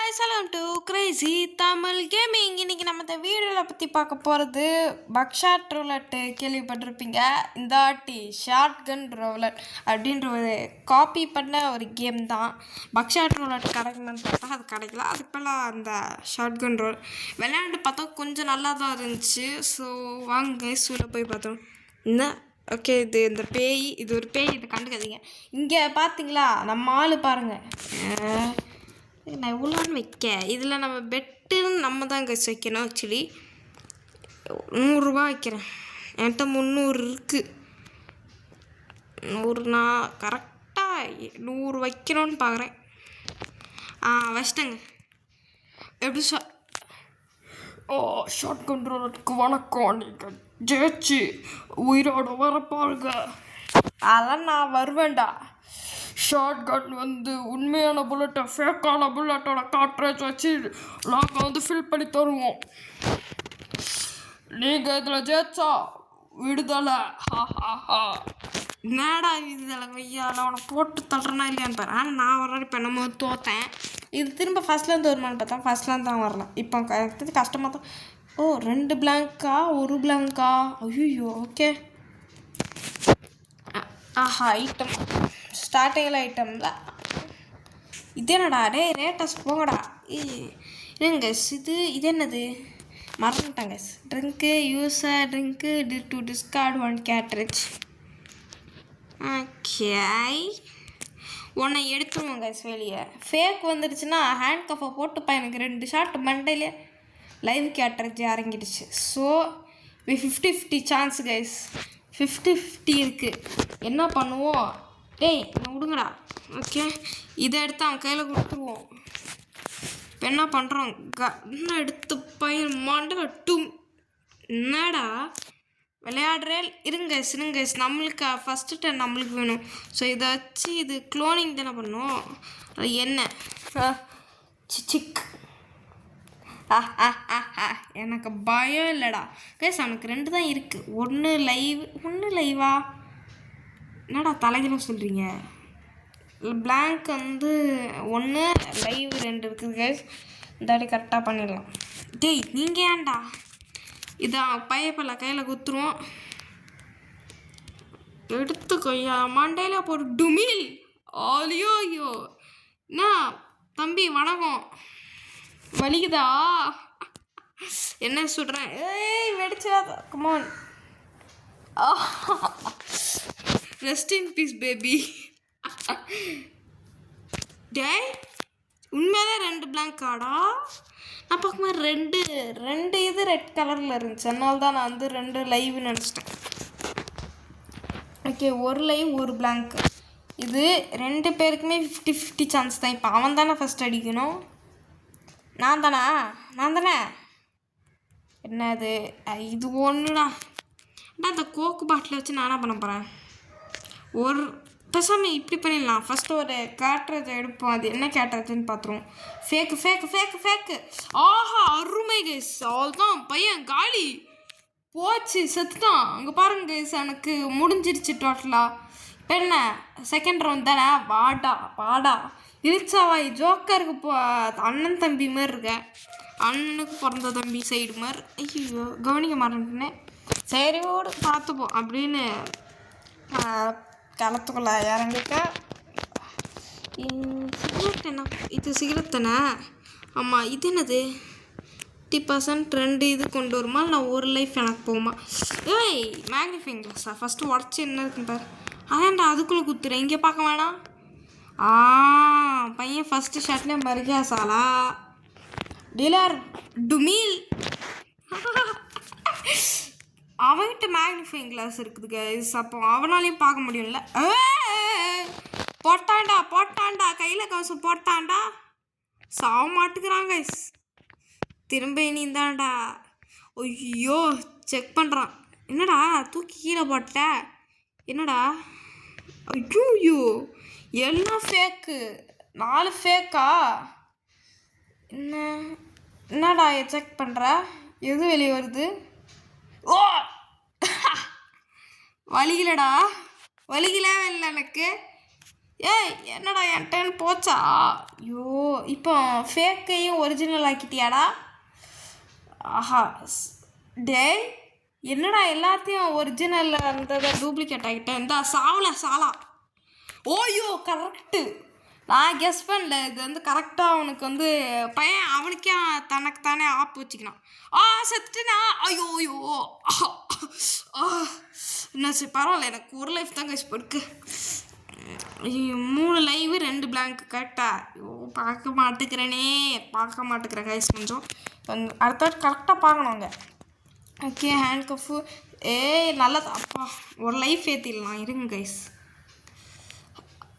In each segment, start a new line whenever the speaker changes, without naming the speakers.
guys, welcome to Crazy Tamil Gaming. இன்னைக்கு நம்ம இந்த வீடியோவில் பற்றி பார்க்க போகிறது பக்ஷாட் ரூலட் கேள்விப்பட்டிருப்பீங்க. இந்த வாட்டி ஷார்ட் கன் ரூலட் அப்படின்ற ஒரு காப்பி பண்ண ஒரு கேம் தான். பக்ஷாட் ரூலட் கிடைக்குமான்னு பார்த்தா அது கிடைக்கல. அதுக்கெல்லாம் அந்த ஷார்ட் கன் ரூல் விளையாண்டு பார்த்தா கொஞ்சம் நல்லா தான் இருந்துச்சு. ஸோ வாங்க சூழல் போய் பார்த்தோம். என்ன ஓகே, இந்த பேய், இது ஒரு பேய், இதை கண்டுக்காதீங்க. இங்கே பார்த்தீங்களா நம்ம ஆள் பாருங்கள். நான் எவ்வளோன்னு வைக்க, இதில் நம்ம பெட்டுன்னு நம்ம தான் வைக்கணும். ஆக்சுவலி 100 ரூபா வைக்கிறேன். என்கிட்ட 300 இருக்குது. 100 நான் கரெக்டாக 100 வைக்கணும்னு பார்க்குறேன். வச்சிட்டேங்க. எப்படி ஷார்ட் கண்ட்ரோலுக்கு வணக்கம். நீங்கள் ஜெயிச்சு உயிரோட வர பாருங்க. அதெல்லாம் நான் வருவேன்டா. ஷார்ட் கன் வந்து உண்மையான புல்லட்டை ஃபேக்கான புல்லட்டோட காட்ரேஜ் வச்சு நாங்கள் ஃபில் பண்ணி தருவோம். நீங்கள் இதில் ஜெயிச்சா விடுதலை. என்னடா விடுதலை ஐயாவில் அவனை போட்டு தள்ளுறனா இல்லையான்னு பாரு. ஆனால் நான் வர்றேன். இப்போ என்னமோ தோற்றேன். இது திரும்ப ஃபஸ்ட்லேருந்து வருமானு பார்த்தா ஃபஸ்ட்லேருந்து தான் வரலாம். இப்போ கஷ்டமாக தான். 2 பிளாங்கா 1 பிளாங்கா? ஐயோ, ஓகே. ஐட்டம் ஸ்டார்டிங்கில் ஐட்டமில் இது என்னடா? ரேட்டஸ் போங்கடா. இல்லைங்க இது என்னது மறந்துட்டாங்க. Drink user drink to discard 1 கேட்ரேஜ். ஓகே, உன்னை எடுத்துருவோங்க வெளியே. ஃபேக் வந்துடுச்சுன்னா ஹேண்ட் கஃபை போட்டுப்பா. எனக்கு 2 ஷாட் மண்டையிலே லைவ் கேட்ரேஜ் இறங்கிடுச்சு. So 50-50 chance guys. 50-50 இருக்குது. என்ன பண்ணுவோம்? டேய் நான் விடுங்கடா. ஓகே, இதை எடுத்து அவன் கையில் கொடுத்துருவோம். இப்போ என்ன பண்ணுறோம்? இன்னும் எடுத்து பையன் மாண்டல டும். என்னடா விளையாடுறே? இருங்க நம்மளுக்கு ஃபஸ்ட்டு டர்ன் நம்மளுக்கு வேணும். ஸோ இதை வச்சு இது க்ளோனிங் தானே பண்ணோம். என்ன சிக் எனக்கு பயம் இல்லைடா கைஸ். அவனுக்கு 2 தான் இருக்குது. 1 லைவா? என்னடா தலைகளும் சொல்கிறீங்க? பிளாங்க் வந்து 1 லைவ் 2 இருக்குது கைஸ். இந்த அடி கரெக்டாக பண்ணிடலாம். டேய் நீங்கள் ஏன்டா இதான் பையப்பல்ல கையில் குத்துருவோம். எடுத்துக்கொய்யா மண்டையில் போட்டு டுமில். ஐயோ என்ன தம்பி வணக்கம். வலிக்குதா? என்ன சொல்கிறேன்? வெடிச்சாத. Come on. Rest in peace baby. டேய் உண்மையாலே 2 பிளாங்க் கார்டா? நான் பார்க்கும்போது 2 இது ரெட் கலரில் இருந்துச்சு. அதனால தான் நான் வந்து 2 லைவ் நினச்சிட்டேன். Okay, 1 live 1 blank. இது 2 பேருக்குமே 50-50 சான்ஸ் தான். இப்போ அவன் தானே ஃபஸ்ட் அடிக்கணும். நான் தானே என்னது இது ஒன்றுடா. இந்த கோக்கு பாட்டில் வச்சு நான் என்ன பண்ண போகிறேன்? ஒரு பேசாமல் இப்படி பண்ணிடலாம். ஃபஸ்ட்டு ஒரு கேட்ரேஜ் எடுப்போம். அது என்ன கேட்ரேஜ்னு பார்த்துருவோம். ஃபேக்கு. ஆஹா அருமை கைஸ். அவ்வளோதான் பையன் காலி போச்சு, செத்துட்டான். அங்கே பாருங்க கைஸ், எனக்கு முடிஞ்சிருச்சு டோட்டலாக. இப்போ என்ன செகண்ட் ரவுண்ட் தானே? வாடா இழிச்சாவாய். ஜோக்கருக்கு அண்ணன் தம்பி மாதிரி இருக்க. அண்ணனுக்கு பிறந்த தம்பி சைடு மாதிரி. ஐயோ கவனிக்க மாட்டேன்னே. சரி ஓடு பார்த்துப்போம் அப்படின்னு களத்துக்குள்ள இறங்கிக்க. சிகரெட் என்ன? இது சிகரெட் தானே? ஆமாம். இது என்னது? 50% 2 இது கொண்டு வருமா? நான் 1 லைஃப் எனக்கு போகுமா? மேக்னிஃபைங் கிளாஸா? ஃபஸ்ட்டு உடச்சி என்ன இருக்குன்னு பாரு. அதான்டா அதுக்குள்ளே குத்துறேன். இங்கே பார்க்க வேணாம். பையன் ஃபஸ்ட்டு ஷாட்லேயே மறுகா சாலா டீலர் டுமீல். அவன்கிட்ட மேக்னிஃபைங் கிளாஸ் இருக்குது கைஸ். அப்போ அவனாலையும் பார்க்க முடியும்ல. போட்டான்டா கையில் கவசம் போட்டான்டா. சாவ மாட்டுக்கிறான் கைஸ். திரும்ப நீந்தான்டா. ஐயோ செக் பண்ணுறான். என்னடா தூக்கி கீழே போட்ட? என்னடா? ஐயோ எல்லாம் ஃபேக்கு. 4 ஃபேக்கா? என்னடா செக் பண்ணுற? எது வெளியே வருது? வலிக்கலடா. வலிக்கல இல்லை எனக்கு. ஏய் என்னடா என் டேன் போச்சா? ஐயோ இப்போ ஃபேக்கையும் ஒரிஜினல் ஆக்கிட்டியாடா? ஆஹா டேய் என்னடா எல்லாத்தையும் ஒரிஜினலில் இருந்ததை டூப்ளிகேட் ஆகிட்டேன். இந்த சாலா ஓய்யோ கரெக்டு. நான் கெஸ் பண்ணல இது வந்து கரெக்டாக அவனுக்கு பையன் அவனுக்கே தனக்கு தானே ஆப்பு வச்சுக்கினான். செத்துட்டேனா? ஐயோ ஐயோ என்னாச்சு? பரவாயில்ல, எனக்கு ஒரு லைஃப் தான் கைஸ் போயிருக்கு. 3 லைவ் 2 பிளாங்க் கரெக்டா? ஐயோ பார்க்க மாட்டேங்கிறேன் கைஸ். கொஞ்சம் அடுத்த கரெக்டாக பார்க்கணுங்க. ஓகே ஹேண்ட் கஃபு நல்லது. அப்பா ஒரு லைஃப் ஏற்றிடலாம் இருங்க கைஸ்.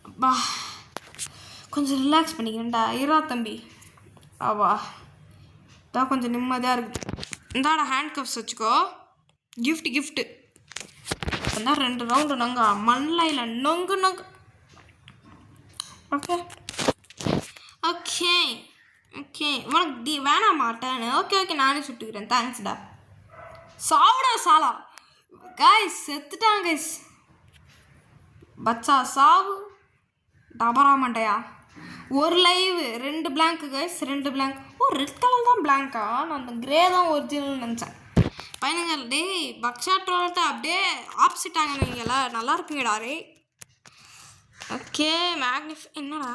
அப்பா கொஞ்சம் ரிலாக்ஸ் பண்ணிக்கிறேன்டா. தம்பி ஆவா தான் கொஞ்சம் நிம்மதியாக இருக்குது. இந்தாடா ஹேண்ட் கப்ஸ் வச்சுக்கோ. கிஃப்ட்டு இப்போ 2 ரவுண்டு நாங்கள் மண்ணில் நொங்கு. ஓகே உனக்கு வேணாம் மாட்டேன்னு. ஓகே நானே சுட்டுக்கிறேன். தேங்க்ஸ்டா. சாலா கைஸ் செத்துட்டான் கைஸ். பச்சா சாவு டபரா மண்டையா. ஒரு live 2 blank guys. 2 blank. Red colour தான் பிளாங்கா? நான் அந்த கிரே தான் ஒரிஜினல் நினச்சேன். பையனுங்கள் டேய் பக்ஷாட் ரோலட்டை அப்படியே ஆப்சிட் ஆகினீங்களா? நல்லா இருக்குங்கடா ரே. ஓகே என்னடா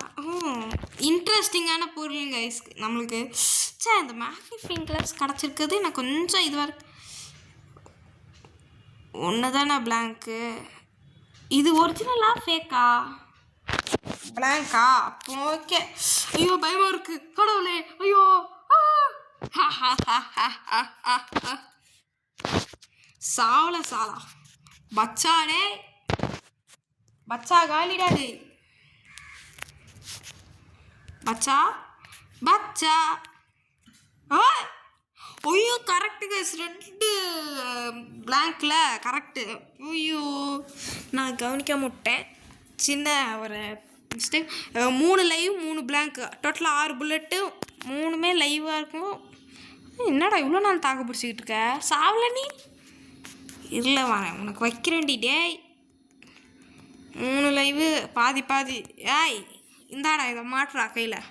இன்ட்ரெஸ்டிங்கான பொருள் கைஸ் நம்மளுக்கு. இந்த மேக்னிஃபைங் கிளாஸ் கிடச்சிருக்குது எனக்கு கொஞ்சம் இதுவாக இருக்கு. ஒன்று தானே பிளாங்க்கு. இது ஒரிஜினலா ஃபேக்கா? பிளாங்கா? அப்போ ஓகே. ஐயோ பயமாக இருக்கு கடவுளே. ஐயோ சாலா பச்சாடே பச்சா காலிடாடே. பச்சா ஐயோ கரெக்டு கைஸ். 2 பிளாங்க்ல கரெக்டு. ஐயோ நான் கவனிக்காம விட்டேன். சின்ன ஒரு மிஸ்டேக். 3 லைவ் 3 பிளாங்க் டோட்டலாக 6 புல்லட்டு. 3மே லைவாக இருக்கும். என்னடா இவ்வளோ நான் தாக்கு பிடிச்சிக்கிட்டு இருக்க? சாவல நீ? இல்லை வரேன் உனக்கு வைக்கிறேன்டி டேய். 3 லைவு பாதி. ஏய் இந்தாடா இதை மாட்டுறா கையில்.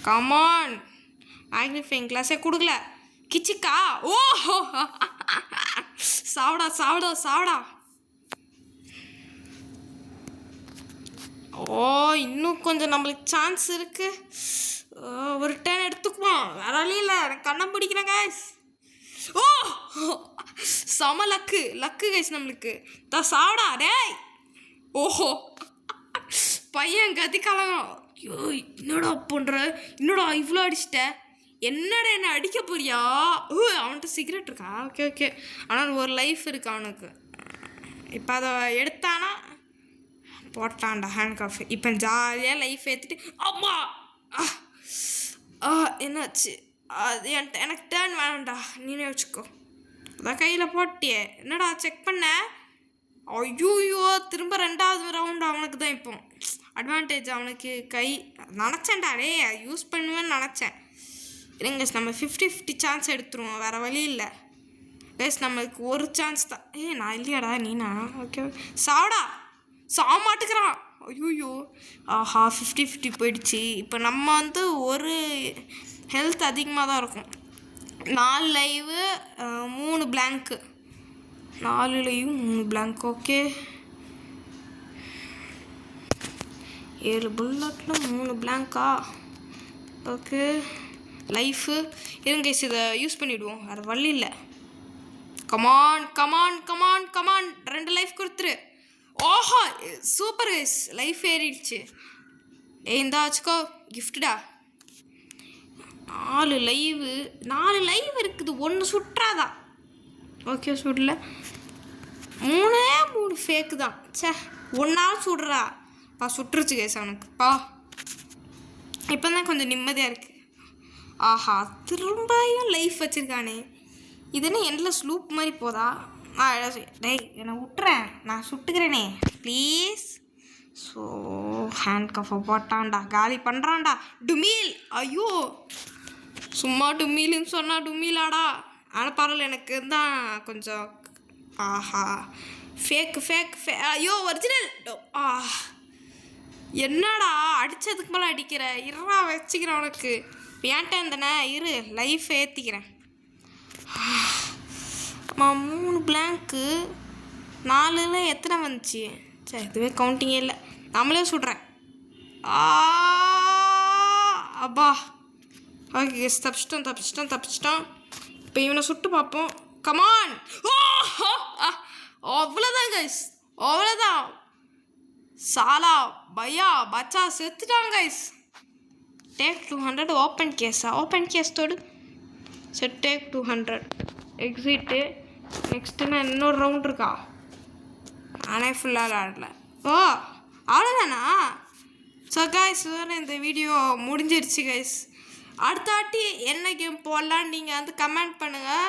கமான் மேக்னிஃபைங் கிளாஸே கொடுக்கல கிச்சிக்கா. ஓஹோ சாவடா. இன்னும் கொஞ்சம் நம்மளுக்கு சான்ஸ் இருக்கு. ஒரு டேன் எடுத்துக்குவோம். வேற வழியில் எனக்கு கண்ணம் பிடிக்கிறேன் கைஸ். செம லக்கு கைஸ் நம்மளுக்கு. சாவடா டேய். ஓஹோ பையன் கதி கலகம். ஐயோ என்னடா பண்ணுற? என்னடா இவ்வளோ அடிச்சிட்ட? என்னடா என்ன அடிக்க போறியா? அவன்கிட்ட சிகரெட் இருக்கா? ஓகே ஆனால் ஒரு லைஃப் இருக்கு அவனுக்கு. இப்போ அதை எடுத்தானா போட்டான்டா ஹேண்ட் காஃப். இப்போ ஜாலியாக லைஃப் ஏற்றிட்டு அம்மா என்னாச்சு? அது எனக்கு டேர்ன் வேணாம்டா, நீனே வச்சுக்கோ. அதான் கையில் போட்டியே. என்னடா செக் பண்ண? ஐயோ திரும்ப 2வது ரவுண்டு அவனுக்கு தான். இப்போ அட்வான்டேஜ் அவனுக்கு. கை நினச்சேன்டா டே யூஸ் பண்ணுவேன்னு நினச்சேன். இல்லைங்க நம்ம 50-50 சான்ஸ் எடுத்துருவோம். வேறு வழி இல்லை கைஸ். நம்மளுக்கு ஒரு சான்ஸ் தான். நான் இல்லையாடா நீனா? ஓகே சாவடா. மாட்டுக்கிறான். ஐயோ ஆஹா 50-50 போயிடுச்சு. இப்போ நம்ம ஒரு ஹெல்த் அதிகமாக தான் இருக்கும். 4 live 3 blank. 4 live 3 blank. Okay 7 புல்லட்டில் 3 பிளாங்கா? ஓகே லைஃபு இருங்க கைஸ். இதை யூஸ் பண்ணிவிடுவோம். வேறு வழி இல்லை. கமான் 2 லைஃப் கொடுத்துரு. ஓஹோ சூப்பர் கைஸ் லைஃப் ஏறிடுச்சு. இந்தா வச்சுக்கோ கிஃப்டா. 4 லைவ் இருக்குது. 1 சுற்றாதா? ஓகே சுடல. 3 ஃபேக்கு தான். ஒன்றாவது சுடுறா. சுட்டுருச்சு கைஸ் அவனுக்கு. இப்போ தான் கொஞ்சம் நிம்மதியாக இருக்குது. ஆஹா திரும்பியும் லைஃப் வச்சுருக்கானே. இது என்ன எண்ட்லெஸ் லூப் மாதிரி போதா? டேய் என்னை விட்டுறேன், நான் சுட்டுக்கிறேனே ப்ளீஸ். ஸோ ஹேண்ட் கஃபை போட்டான்டா, காலி பண்ணுறான்டா. டுமீல். ஐயோ சும்மா டுமீலுன்னு சொன்னால் டுமீலாடா. ஆனால் பரவாயில்ல எனக்கு தான் கொஞ்சம். ஆஹா ஃபேக். ஐயோ ஒரிஜினல். என்னடா அடித்ததுக்கு மேலே அடிக்கிற இருறா வச்சுக்கிறேன் உனக்கு ஏன்ட்ட இருந்தனே இரு லைஃப் ஏற்றிக்கிறேன் 3 பிளாங்க்கு 4ல் எத்தனை வந்துச்சு சரி இதுவே கவுண்டிங்கே இல்லை நம்மளே சுடுறேன் அப்பா ஓகே தப்பிச்சிட்டோம் இப்போ இவனை சுட்டு பார்ப்போம் கமான் அவ்வளோதான் கைஸ் அவ்வளோதான் சாலா பையா பச்சா செத்துட்டான் கைஸ் டேக் 200 ஓப்பன் கேஸ் தோடு சரி டேக் 200 எக்ஸிட்டு நெக்ஸ்ட்டுன்னா இன்னொரு ரவுண்ட் இருக்கா நானே ஃபுல்லாக விளாடல ஓ அவ்வளோதானா ஸோ கைஸ் இந்த வீடியோ முடிஞ்சிருச்சு கைஸ் அடுத்த வாட்டி என்ன கேம் போடலான்னு நீங்கள் வந்து கமெண்ட் பண்ணுங்கள்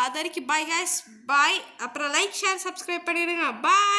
அது வரைக்கும் பாய் கைஸ் பாய் அப்புறம் லைக் ஷேர் சப்ஸ்கிரைப் பண்ணிடுங்க பாய்